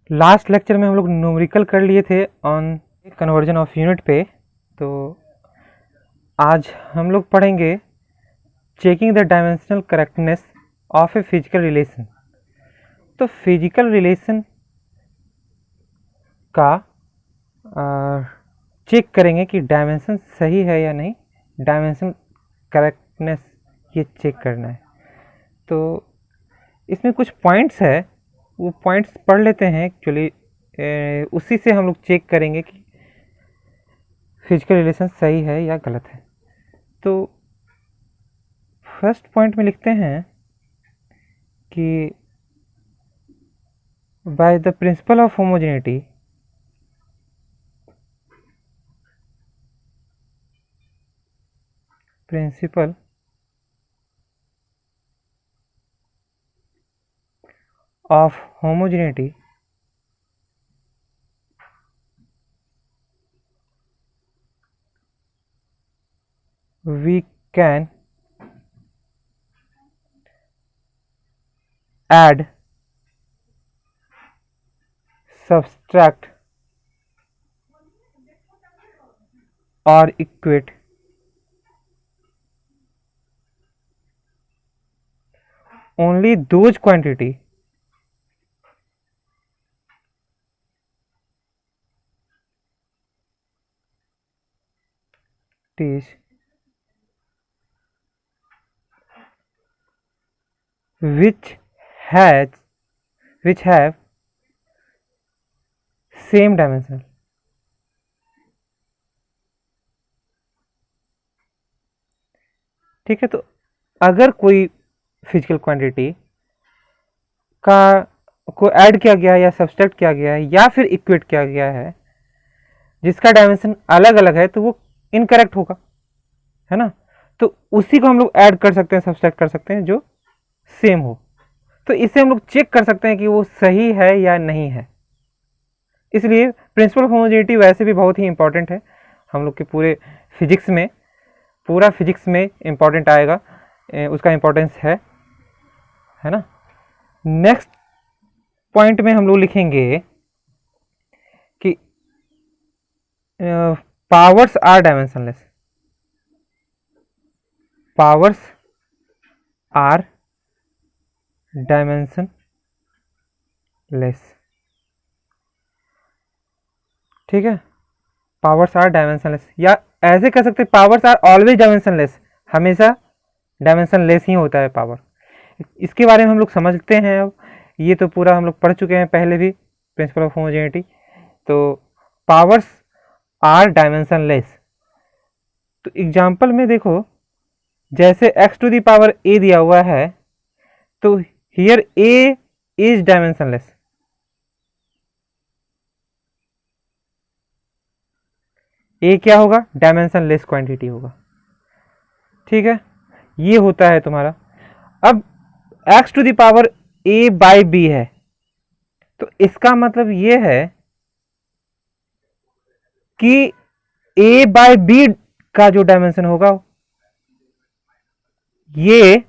Last lecture में हम लोग न्यूमेरिकल कर लिए थे ऑन कन्वर्जन ऑफ यूनिट पे। तो आज हम लोग पढ़ेंगे checking the dimensional correctness of a physical relation. तो फिजिकल रिलेशन का चेक करेंगे कि डायमेंशन सही है या नहीं, डायमेंशन करेक्टनेस ये चेक करना है। तो इसमें कुछ पॉइंट्स है, वो पॉइंट्स पढ़ लेते हैं एक्चुअली, उसी से हम लोग चेक करेंगे कि फिजिकल रिलेशन सही है या गलत है। तो फर्स्ट पॉइंट में लिखते हैं कि by the principal of homogeneity principle of homogeneity we can add, subtract or equate only those quantities which have same dimension। ठीक है, तो अगर कोई फिजिकल क्वांटिटी का को ऐड किया गया है या सब्सट्रैक्ट किया गया है या फिर इक्वेट किया गया है जिसका डायमेंशन अलग अलग है, तो वो इनकरेक्ट होगा, है ना। तो उसी को हम लोग ऐड कर सकते हैं, सब्सट्रैक्ट कर सकते हैं जो सेम हो। तो इससे हम लोग चेक कर सकते हैं कि वो सही है या नहीं है। इसलिए प्रिंसिपल ऑफ होमोजेनिटी वैसे भी बहुत ही इंपॉर्टेंट है हम लोग के पूरे फिजिक्स में, पूरा फिजिक्स में इंपॉर्टेंट आएगा, उसका इंपॉर्टेंस है ना। नेक्स्ट पॉइंट में हम लोग लिखेंगे कि powers are dimensionless. Powers are dimensionless. ठीक है, पावर्स आर डायमेंशनलेस, या ऐसे कह सकते हैं पावर्स आर ऑलवेज डायमेंशनलेस। हमेशा डायमेंशनलेस ही होता है पावर। इसके बारे में हम लोग समझते हैं। अब ये तो पूरा हम लोग पढ़ चुके हैं पहले भी, प्रिंसिपल ऑफ होमोजेनिटी। तो पावर्स आर डायमेंशनलेस, तो एग्जांपल में देखो, जैसे x to the power a दिया हुआ है, तो here a is dimensionless. a क्या होगा? डायमेंशनलेस क्वांटिटी होगा। ठीक है, ये होता है तुम्हारा। अब x to the power a by b है, तो इसका मतलब ये है कि a बाई b का जो डायमेंशन होगा ये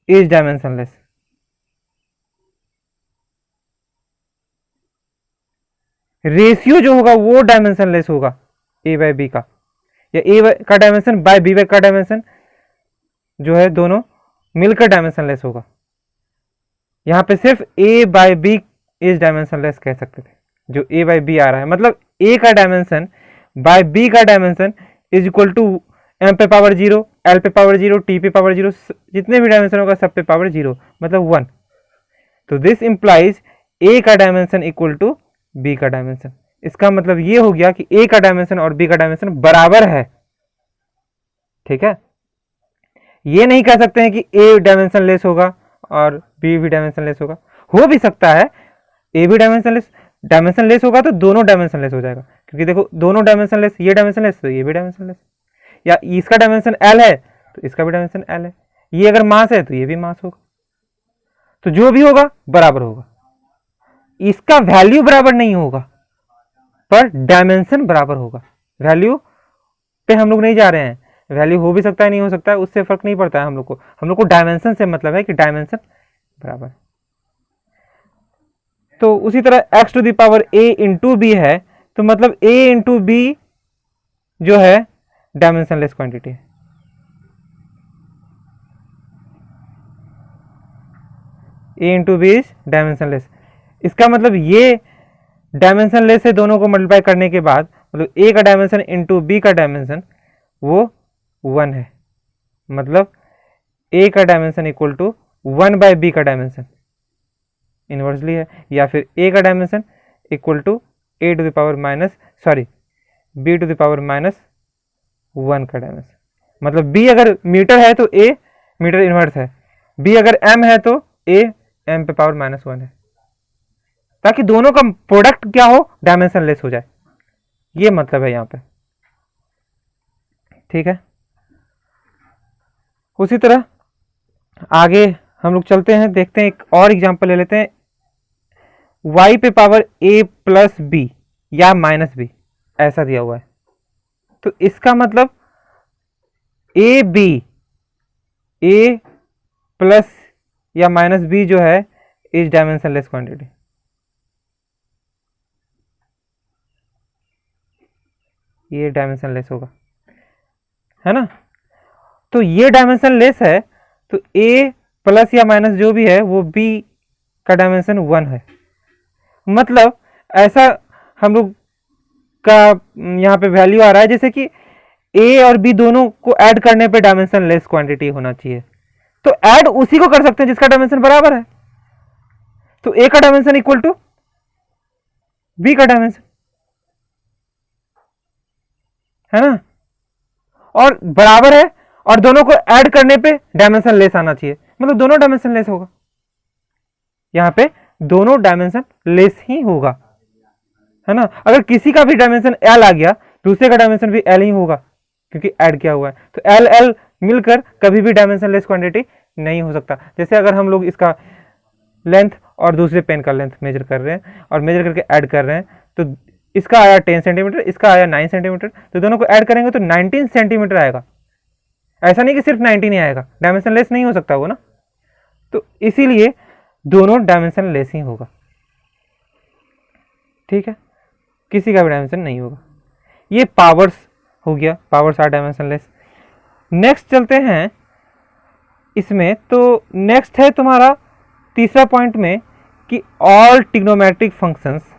इज डायमेंशनलेस। रेशियो जो होगा वो डायमेंशनलेस होगा a बाई b का, या a का डायमेंशन बाय b का डायमेंशन जो है दोनों मिलकर डायमेंशनलेस होगा। यहां पे सिर्फ a by b is dimensionless कह सकते थे, जो a बाई b आ रहा है, मतलब a का डायमेंशन बाय b का dimension is equal to m पे पावर 0, l पे पावर 0, t पे पावर 0, जितने भी डायमेंशन होगा सब पे पावर 0, मतलब 1। तो दिस इंप्लाइज a का डायमेंशन इक्वल टू b का डायमेंशन। इसका मतलब ये हो गया कि a का डायमेंशन और b का डायमेंशन बराबर है। ठीक है, ये नहीं कह सकते हैं कि a डायमेंशनलेस होगा और b भी डायमेंशनलेस होगा। हो भी सकता है a भी डायमेंशनलेस होगा तो दोनों डायमेंशनलेस हो जाएगा, क्योंकि देखो दोनों डायमेंशनलेस, ये डायमेंशनलेस तो ये भी डायमेंशनलेस, या इसका डायमेंशन l है तो इसका भी डायमेंशन l है, ये अगर मास है तो ये भी मास होगा। तो जो भी होगा बराबर होगा। इसका वैल्यू बराबर नहीं होगा पर डायमेंशन बराबर होगा। वैल्यू पे हम लोग नहीं जा रहे हैं, वैल्यू हो भी सकता है नहीं हो सकता है, उससे फर्क नहीं पड़ता है हम लोग को डायमेंशन से मतलब है कि डायमेंशन बराबर। तो उसी तरह x to the power a into b है, तो मतलब a इंटू बी जो है डायमेंशनलेस क्वांटिटी है। a into b is dimensionless. इसका मतलब ये डायमेंशनलेस है, दोनों को मल्टीप्लाई करने के बाद मतलब a का डायमेंशन इंटू बी का डायमेंशन वो 1 है, मतलब a का dimension equal to 1 by b का डायमेंशन इनवर्सली है, या फिर a का dimension equal to a to the power minus b to the power minus 1 का डायमेंशन। मतलब b अगर मीटर है तो a मीटर इनवर्स है, b अगर m है तो a m पे पावर माइनस 1 है, ताकि दोनों का प्रोडक्ट क्या हो, डायमेंशनलेस हो जाए, ये मतलब है यहां पे। ठीक है, उसी तरह आगे हम लोग चलते हैं, देखते हैं एक और एग्जांपल ले लेते हैं। y पे पावर a प्लस बी या माइनस बी ऐसा दिया हुआ है, तो इसका मतलब ए बी a प्लस या माइनस बी जो है इज डायमेंशनलेस क्वांटिटी। ये डायमेंशनलेस होगा, है ना। तो ये डायमेंशनलेस है, तो a प्लस या माइनस जो भी है वो b का डायमेंशन 1 है। मतलब ऐसा हम लोग का यहाँ पे वैल्यू आ रहा है जैसे कि a और b दोनों को ऐड करने पे डायमेंशनलेस क्वांटिटी होना चाहिए, तो ऐड उसी को कर सकते हैं जिसका डायमेंशन बराबर है। तो a का डायमेंशन इक्वल टू b का डायमेंशन, है ना, और बराबर है, और दोनों को ऐड करने पे डायमेंशन लेस आना चाहिए, मतलब दोनों डायमेंशन लेस होगा। यहां पे दोनों डायमेंशन लेस ही होगा, है ना। अगर किसी का भी डायमेंशन एल आ गया, दूसरे का डायमेंशन भी एल ही होगा, क्योंकि ऐड किया हुआ है। तो एल एल मिलकर कभी भी डायमेंशन लेस क्वांटिटी नहीं हो सकता। जैसे अगर हम लोग इसका लेंथ और दूसरे पेन का लेंथ मेजर कर रहे हैं और मेजर करके ऐड कर रहे हैं, तो इसका आया 10 सेंटीमीटर, इसका आया 9 सेंटीमीटर, तो दोनों को ऐड करेंगे तो 19 सेंटीमीटर आएगा। ऐसा नहीं कि सिर्फ 19 ही आएगा, डायमेंशन लेस नहीं हो सकता वो ना, तो इसीलिए दोनों डायमेंशन लेस ही होगा। ठीक है, किसी का भी डायमेंशन नहीं होगा। ये पावर्स हो गया, powers are dimensionless. Next चलते हैं इसमें, तो नेक्स्ट है तुम्हारा तीसरा पॉइंट में कि all trigonometric functions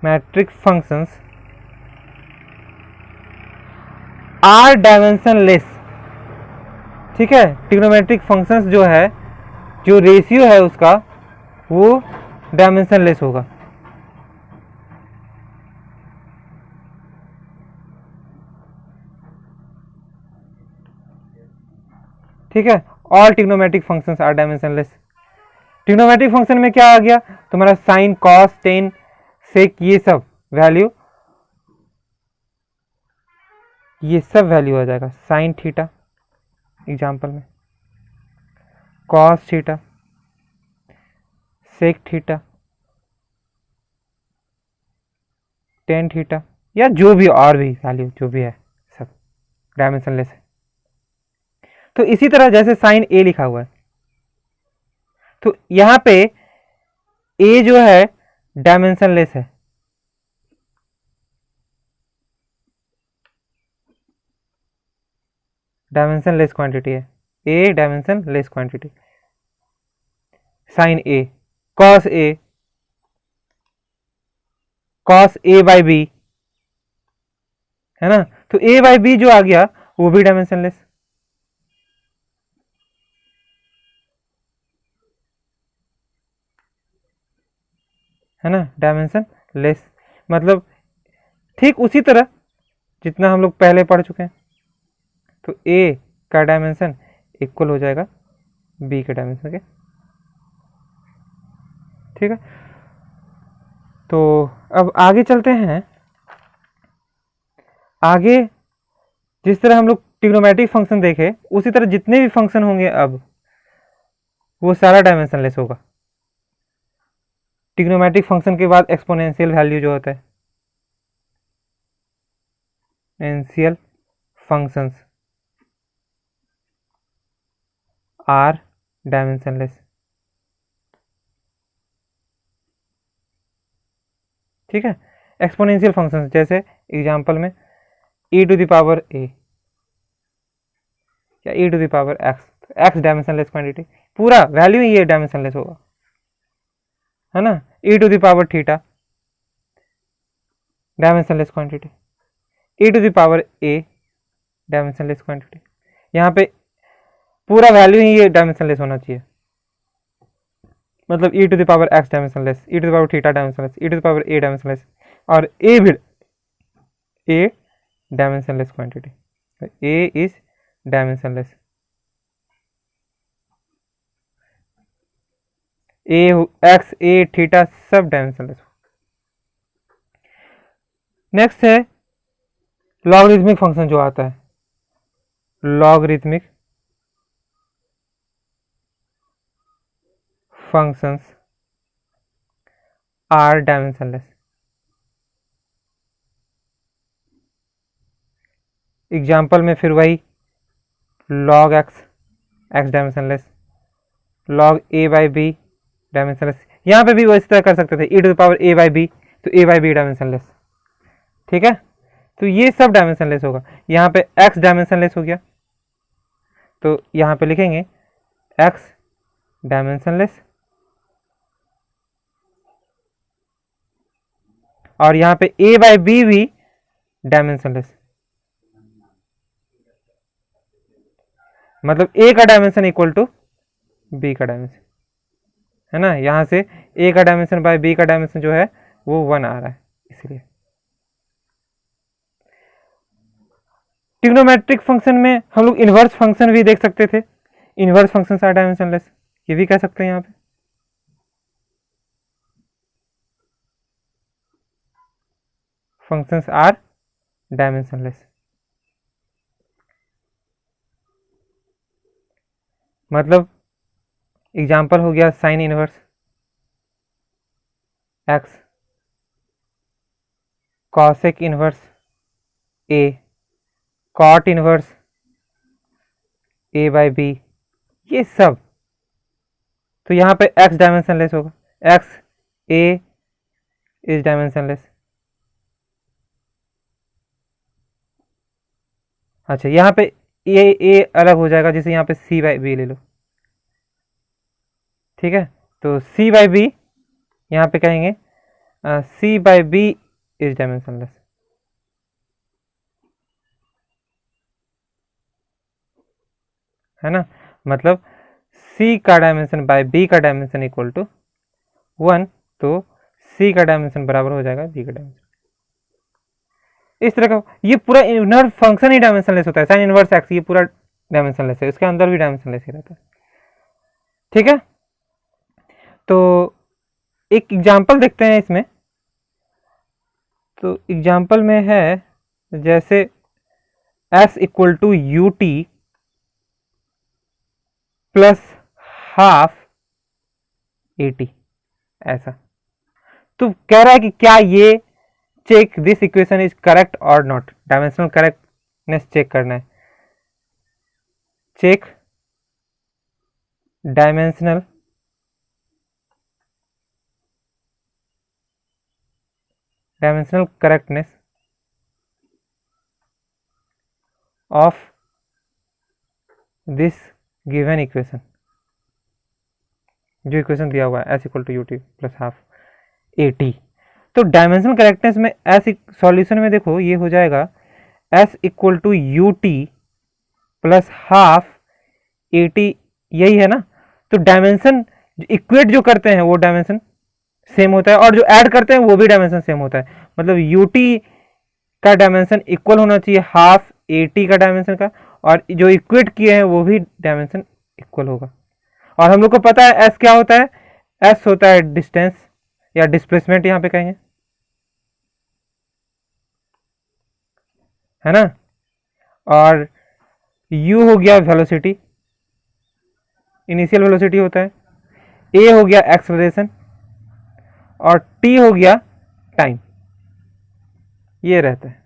metric functions are dimensionless. ठीक है, ट्रिग्नोमेट्रिक फंक्शंस जो है, जो रेशियो है उसका वो डायमेंशन लेस होगा। ठीक है, all trigonometric functions are dimensionless. Trigonometric function में क्या आ गया तुम्हारा, साइन, कॉस, टेन, सेक, ये सब वैल्यू आ जाएगा। साइन थीटा एग्जाम्पल में, cos theta, sec theta, tan theta, या जो भी और भी वैल्यू जो भी है सब डायमेंशनलेस है। तो इसी तरह जैसे साइन ए लिखा हुआ है, तो यहां पे ए जो है डायमेंशनलेस है, डायमेंशन लेस क्वांटिटी है, a dimensionless quantity. Sine A, cos A by B, है ना, तो ए बाई बी जो आ गया वो भी डायमेंशन लेस, है ना, डायमेंशन लेस। मतलब ठीक उसी तरह जितना हम लोग पहले पढ़ चुके हैं, तो ए का डायमेंशन इक्वल हो जाएगा बी के डायमेंशन के। ठीक है, तो अब आगे चलते हैं। आगे जिस तरह हम लोग ट्रिग्नोमेट्रिक फंक्शन देखे, उसी तरह जितने भी फंक्शन होंगे अब वो सारा डायमेंशन लेस होगा। ट्रिग्नोमेट्रिक फंक्शन के बाद एक्सपोनेंशियल वैल्यू जो होता है, एक्सपोनेंशियल फंक्शंस आर डायमेंशनलेस। ठीक है, एक्सपोनेंशियल फंक्शन जैसे एग्जांपल में e to the power a या e to the power x, x dimensionless quantity, पूरा वैल्यू ही ये डायमेंशनलेस होगा, है ना। e to the power theta dimensionless quantity, e to the power a dimensionless quantity, यहाँ पे पूरा वैल्यू ही ये डायमेंशनलेस होना चाहिए, मतलब e to the power x dimensionless, e to the power theta dimensionless, e to the power a dimensionless, और a भी a dimensionless quantity, a is dimensionless, a x a theta सब dimensionless. Next है logarithmic function जो आता है, logarithmic functions are dimensionless. Example में फिर वही log x x dimensionless, log a by b dimensionless, यहाँ पे भी वो इस तरह कर सकते थे e to the power a by b, तो a बाई बी डायमेंशनलेस। ठीक है, तो ये सब डायमेंशनलेस होगा। यहाँ पे x डायमेंशनलेस हो गया, तो यहाँ पे लिखेंगे x डायमेंशनलेस, और यहाँ पे a बाई बी भी डायमेंशनलेस, मतलब a का डायमेंशन इक्वल टू b का डायमेंशन, है ना। यहाँ से a का डायमेंशन बाय b का डायमेंशन जो है वो 1 आ रहा है, इसलिए। ट्रिग्नोमेट्रिक फंक्शन में हम लोग इनवर्स फंक्शन भी देख सकते थे, इनवर्स फंक्शन आर डायमेंशनलेस, ये भी कह सकते हैं यहाँ पे। फंक्शंस आर डायमेंशनलेस, मतलब एग्जाम्पल हो गया sine inverse x, cosec inverse a, cot inverse a by b, ये सब। तो यहाँ पे x डायमेंशनलेस होगा, x a इज डायमेंशनलेस। अच्छा, यहाँ पे a अलग हो जाएगा, जैसे यहाँ पे c बाई बी ले लो। ठीक है, तो c बाई बी यहाँ पे कहेंगे c by b is dimensionless, है ना। मतलब c का डायमेंशन बाय b का डायमेंशन इक्वल टू 1, तो c का डायमेंशन बराबर हो जाएगा b का डायमेंशन। इस तरह का ये पूरा इनवर्स फंक्शन ही डायमेंशनलेस होता है, साइन इनवर्स एक्स ये पूरा डायमेंशनलेस है, इसके अंदर भी डायमेंशनलेस ही रहता है। ठीक है, तो एक एग्जांपल देखते हैं इसमें। तो एग्जांपल में है जैसे s equal to u t plus half a t, ऐसा। तो कह रहा है कि क्या ये check this equation is correct और नॉट, डायमेंशनल करेक्टनेस चेक करना है। Check dimensional correctness of this given equation, जो इक्वेशन दिया हुआ है s equal to u t plus half a t. तो डायमेंशनल करेक्टनेस में एस सॉल्यूशन में देखो ये हो जाएगा s equal to u t plus half a T, यही है ना। तो डायमेंशन इक्वेट जो करते हैं वो डायमेंशन सेम होता है, और जो ऐड करते हैं वो भी डायमेंशन सेम होता है। मतलब यू टी का डायमेंशन इक्वल होना चाहिए हाफ ए टी का डायमेंशन का, और जो इक्वेट किए हैं वो भी डायमेंशन इक्वल होगा। और हम लोग को पता है एस क्या होता है, एस होता है डिस्टेंस या डिस्प्लेसमेंट यहाँ पे कहेंगे, है ना। और u हो गया वेलोसिटी, इनिशियल वेलोसिटी होता है, a हो गया एक्सेलरेशन, और t हो गया टाइम, ये रहता है।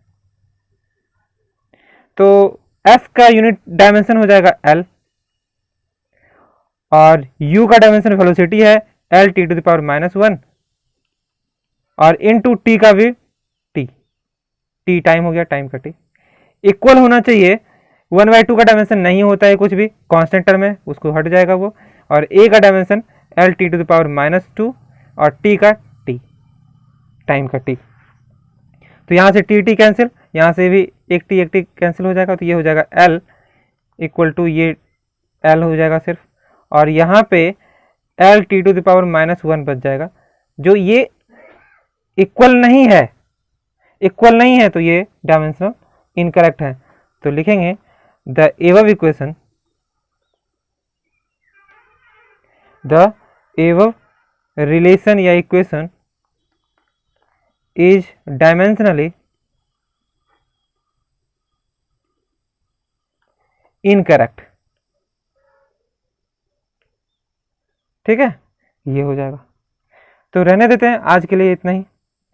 तो s का यूनिट डायमेंशन हो जाएगा l, और u का डायमेंशन वेलोसिटी है l t to the power -1 और इनटू t का भी t टाइम हो गया, टाइम का t इक्वल होना चाहिए 1/2 का डायमेंशन नहीं होता है कुछ भी, कांस्टेंट टर्म है उसको हट जाएगा वो, और a का dimension l t to the power -2 और t का t टाइम का t। तो यहाँ से t कैंसिल, यहाँ से भी एक t कैंसिल हो जाएगा, तो ये हो जाएगा l इक्वल टू ये l हो जाएगा सिर्फ, और यहाँ पे l t to the power -1 बच जाएगा। जो ये इक्वल नहीं है, इक्वल नहीं है तो ये डायमेंशनल इनकरेक्ट है। तो लिखेंगे the above equation, the above relation या इक्वेशन इज डायमेंशनली इनकरेक्ट। ठीक है, ये हो जाएगा। तो रहने देते हैं आज के लिए इतना ही,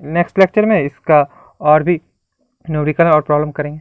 नेक्स्ट लेक्चर में इसका और भी न्यूमेरिकल और प्रॉब्लम करेंगे।